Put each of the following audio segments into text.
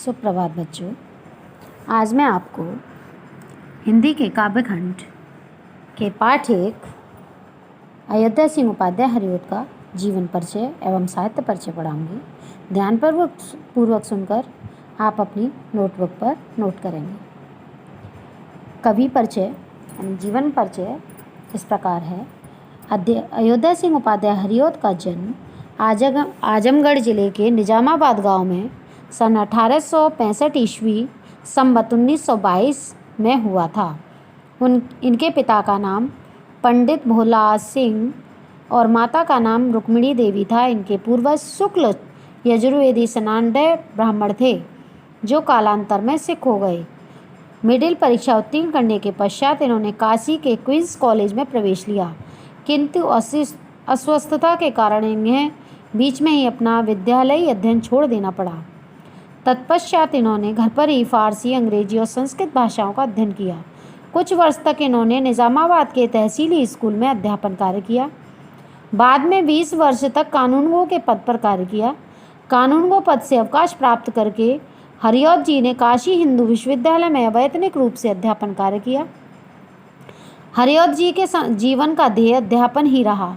सुप्रभात बच्चों। आज मैं आपको हिंदी के काव्यखंड के पाठ 1 अयोध्या सिंह उपाध्याय हरिऔध का जीवन परिचय एवं साहित्य परिचय पढ़ाऊंगी। ध्यानपूर्वक सुनकर आप अपनी नोटबुक पर नोट करेंगे। कवि परिचय यानी जीवन परिचय इस प्रकार है। अयोध्या सिंह उपाध्याय हरिऔध का जन्म आजमगढ़ जिले के निजामाबाद गांव में सन 1865 ईस्वी संवत 1922 में हुआ था। इनके पिता का नाम पंडित भोला सिंह और माता का नाम रुक्मिणी देवी था। इनके पूर्वज शुक्ल यजुर्वेदी स्नातक ब्राह्मण थे जो कालांतर में सिख हो गए। मिडिल परीक्षा उत्तीर्ण करने के पश्चात इन्होंने काशी के क्वींस कॉलेज में प्रवेश लिया, किंतु अस्वस्थता के कारण इन्हें बीच में ही अपना विद्यालयी अध्ययन छोड़ देना पड़ा। तत्पश्चात इन्होंने घर पर ही फारसी, अंग्रेजी और संस्कृत भाषाओं का अध्ययन किया। कुछ वर्ष तक इन्होंने निजामाबाद के तहसीली स्कूल में अध्यापन कार्य किया। बाद में 20 वर्ष तक कानूनगो के पद पर कार्य किया। कानूनगो पद से अवकाश प्राप्त करके हरिऔध जी ने काशी हिंदू विश्वविद्यालय में अवैतनिक रूप से अध्यापन कार्य किया। हरिऔध जी के जीवन का ध्येय अध्यापन ही रहा।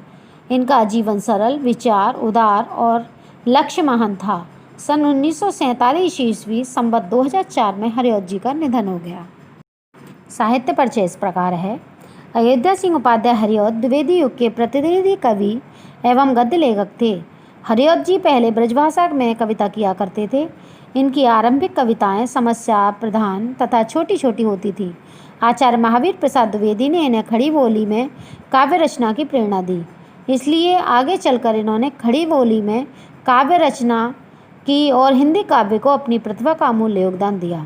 इनका जीवन सरल, विचार उदार और लक्ष्य महान था। सन 1947 ईस्वी संवत 2004 में हरिऔध जी का निधन हो गया। साहित्य परिचय इस प्रकार है। अयोध्या सिंह उपाध्याय हरिऔध द्विवेदी युग के प्रतिनिधि कवि एवं गद्य लेखक थे। हरिऔध जी पहले ब्रजभाषा में कविता किया करते थे। इनकी आरंभिक कविताएं समस्या प्रधान तथा छोटी छोटी होती थी। आचार्य महावीर प्रसाद द्विवेदी ने इन्हें खड़ी बोली में काव्य रचना की प्रेरणा दी, इसलिए आगे चलकर इन्होंने खड़ी बोली में काव्य रचना की और हिंदी काव्य को अपनी प्रतिभा का अमूल्य योगदान दिया।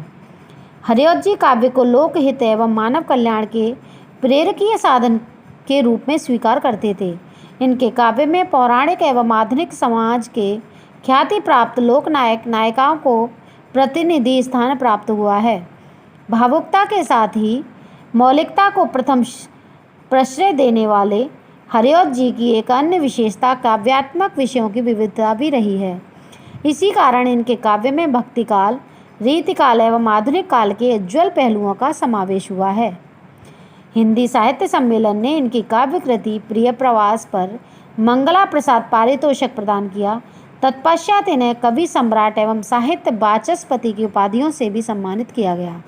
हरिऔध जी काव्य को लोकहित एवं मानव कल्याण के प्रेरकीय साधन के रूप में स्वीकार करते थे। इनके काव्य में पौराणिक एवं आधुनिक समाज के ख्याति प्राप्त लोक नायक नायिकाओं को प्रतिनिधि स्थान प्राप्त हुआ है। भावुकता के साथ ही मौलिकता को प्रथम प्रश्रय देने वाले हरिऔध जी की एक अन्य विशेषता काव्यात्मक विषयों की विविधता भी रही है। इसी कारण इनके काव्य में भक्तिकाल, रीतिकाल एवं आधुनिक काल के उज्ज्वल पहलुओं का समावेश हुआ है। हिंदी साहित्य सम्मेलन ने इनकी काव्य कृति प्रिय प्रवास पर मंगला प्रसाद पारितोषिक प्रदान किया। तत्पश्चात इन्हें कवि सम्राट एवं साहित्य वाचस्पति की उपाधियों से भी सम्मानित किया गया।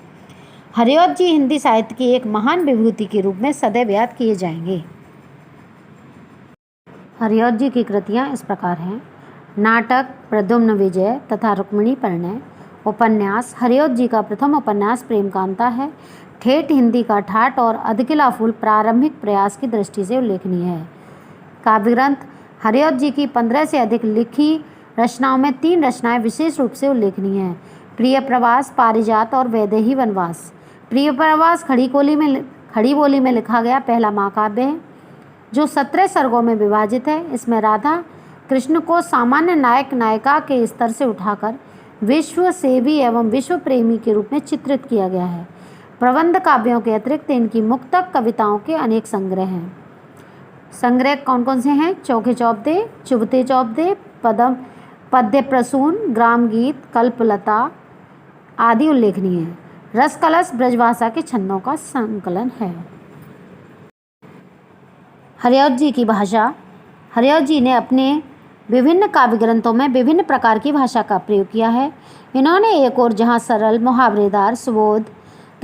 हरिऔध जी हिंदी साहित्य की एक महान विभूति के रूप में सदैव याद किए जाएंगे। हरिऔध जी की कृतियाँ इस प्रकार हैं। नाटक प्रद्युम्न विजय तथा रुक्मिणी परिणय। उपन्यास हरिऔध जी का प्रथम उपन्यास प्रेम कांता है। ठेठ हिंदी का ठाठ और अधकिला फूल प्रारंभिक प्रयास की दृष्टि से उल्लेखनीय है। काव्य ग्रंथ हरिऔध जी की 15 से अधिक लिखी रचनाओं में 3 रचनाएं विशेष रूप से उल्लेखनीय हैं। प्रिय प्रवास, पारिजात और वैदेही वनवास। प्रिय प्रवास खड़ी बोली में लिखा गया पहला महाकाव्य है जो 17 सर्गों में विभाजित है। इसमें राधा कृष्ण को सामान्य नायक नायिका के स्तर से उठाकर विश्व सेवी एवं विश्व प्रेमी के रूप में चित्रित किया गया है। प्रबंध काव्यों के अतिरिक्त इनकी मुक्तक कविताओं के अनेक संग्रह हैं। संग्रह कौन कौन से हैं? चौखे चौपदे, चुभते चौपदे, पद्य प्रसून, ग्राम गीत, कल्पलता आदि उल्लेखनीय हैं। रस कलश ब्रजभाषा के छंदों का संकलन है। हरिऔध जी की भाषा। हरिऔध जी ने अपने विभिन्न काव्य ग्रंथों में विभिन्न प्रकार की भाषा का प्रयोग किया है। इन्होंने एक और जहाँ सरल, मुहावरेदार, सुबोध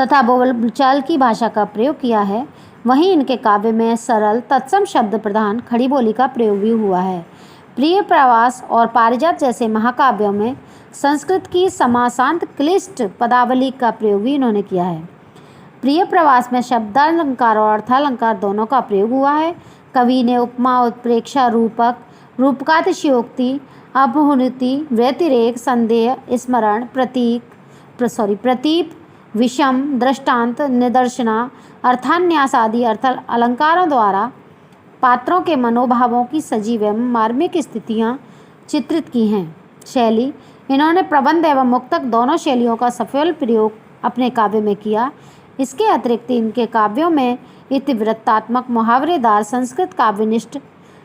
तथा बोलचाल की भाषा का प्रयोग किया है, वहीं इनके काव्य में सरल, तत्सम शब्द प्रधान खड़ी बोली का प्रयोग भी हुआ है। प्रिय प्रवास और पारिजात जैसे महाकाव्यों में संस्कृत की समासांत क्लिष्ट पदावली का प्रयोग भी इन्होंने किया है। प्रिय प्रवास में शब्दालंकार और अर्थालंकार दोनों का प्रयोग हुआ है। कवि ने उपमा, उत्प्रेक्षा, रूपक, रूपकातिशयोक्ति, अपहुति, व्यतिरेक, संदेह, स्मरण, प्रतीप, विषम, दृष्टांत, निदर्शना, अर्थान्यास आदि अर्थ अलंकारों द्वारा पात्रों के मनोभावों की सजीव एवं मार्मिक स्थितियाँ चित्रित की हैं। शैली। इन्होंने प्रबंध एवं मुक्तक दोनों शैलियों का सफल प्रयोग अपने काव्य में किया। इसके अतिरिक्त इनके काव्यों में इतिवृत्तात्मक, मुहावरेदार, संस्कृत काव्यनिष्ठ,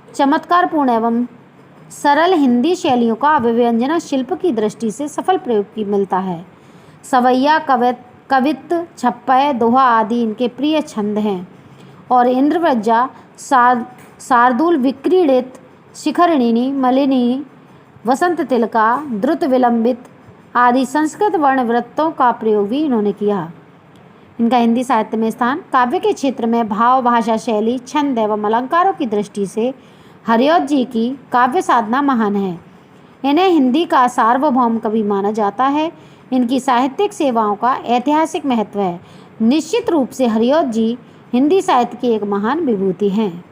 चमत्कारपूर्ण एवं सरल हिंदी शैलियों का अभिव्यंजना शिल्प की दृष्टि से सफल प्रयोग की मिलता है। सवैया, कवित्त, छप्पय, दोहा आदि इनके प्रिय छंद हैं और इंद्रव्रजा, शार्दूल, विक्रीडित, शिखरिणी, मलिनी, वसंत तिलका, द्रुत विलंबित आदि संस्कृत वर्ण वृत्तों का प्रयोग भी इन्होंने किया। इनका हिंदी साहित्य में स्थान। काव्य के क्षेत्र में भाव, भाषा शैली, छंद एवं अलंकारों की दृष्टि से हरिऔध जी की काव्य साधना महान है। इन्हें हिंदी का सार्वभौम कवि माना जाता है। इनकी साहित्यिक सेवाओं का ऐतिहासिक महत्व है। निश्चित रूप से हरिऔध जी हिंदी साहित्य की एक महान विभूति हैं।